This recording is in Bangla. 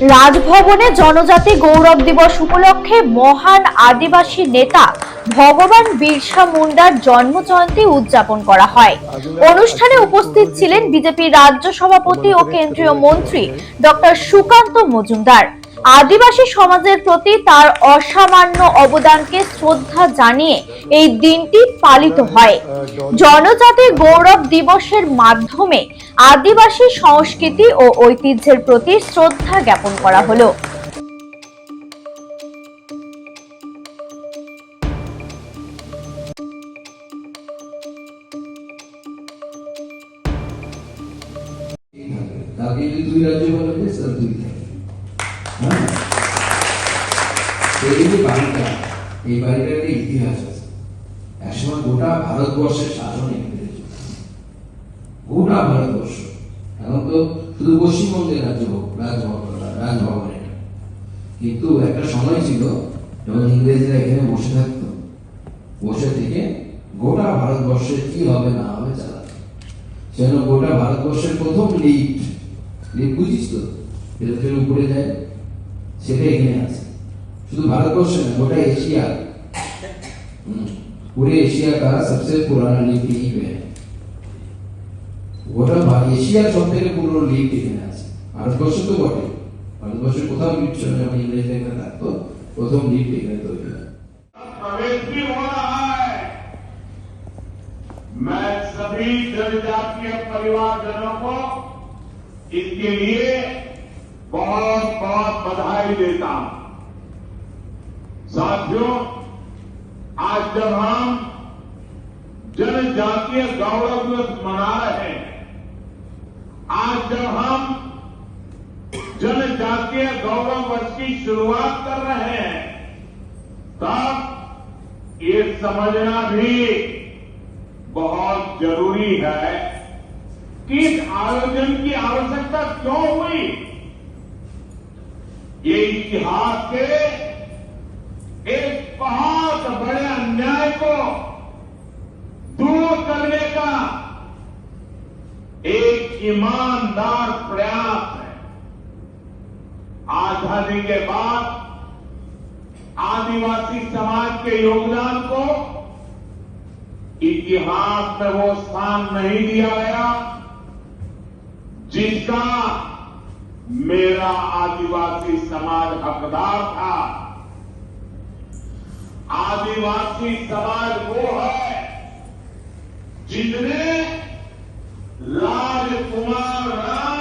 রাজভবনে জনজাতি গৌরব দিবস উপলক্ষে মহান আদিবাসী নেতা ভগবান বিরসা মুন্ডার জন্মজয়ন্তী উদযাপন করা হয়। অনুষ্ঠানে উপস্থিত ছিলেন বিজেপি রাজ্য সভাপতি ও কেন্দ্রীয় মন্ত্রী ডক্টর সুকান্ত মজুমদার। আদিবাসী সমাজের প্রতি তার অসামান্য অবদানকে শ্রদ্ধা জানিয়ে এই দিনটি পালিত হয়। জনজাতি গৌরব দিবসের মাধ্যমে আদিবাসী সংস্কৃতি ও ঐতিহ্যের প্রতি শ্রদ্ধা জ্ঞাপন করা হলো। এই বাড়িটার একটা ইতিহাস আছে। একসময় গোটা ভারতবর্ষের শাসন ইংরেজ, গোটা ভারতবর্ষ। এখন তো শুধু পশ্চিমবঙ্গের রাজভবনে, কিন্তু একটা সময় ছিল যখন ইংরেজরা এখানে বসে থাকতো, বসে থেকে গোটা ভারতবর্ষের কি হবে না হবে চালাতো। সেজন্য গোটা ভারতবর্ষের প্রথম লিফট বুঝিস তো, যেটা উপরে যায়, সেটা এখানে আছে। शुद्ध भारतवर्ष में गोटा एशिया, पूरे एशिया का सबसे पुराना लिफ्ट यहीं पे है। गोटा एशिया सब থেকে পুরনো লিফট এখানে আছে। ভারতবর্ষ তো বটে, ভারতবর্ষের কোথাও লিফট ছিল না, ইংরেজদের এখানে থাকতো, প্রথম লিফট এখানে তৈরি হয়। प्रवेश भी हो रहा है। मैं सभी जनजातीय परिवारजनों को इसके लिए बहुत बहुत बधाई देता हूं। साथियों, आज जब हम जनजातीय गौरव दिवस मना रहे हैं, आज जब हम जनजातीय गौरव वर्ष की शुरुआत कर रहे हैं, तब ये समझना भी बहुत जरूरी है कि इस आयोजन की आवश्यकता क्यों हुई। ये इतिहास के एक बहुत बड़े अन्याय को दूर करने का एक ईमानदार प्रयास है। आजादी के बाद आदिवासी समाज के योगदान को इतिहास में वो स्थान नहीं दिया गया जिसका मेरा आदिवासी समाज हकदार था। आदिवासी समाज वो है जिसने राजकुमार राम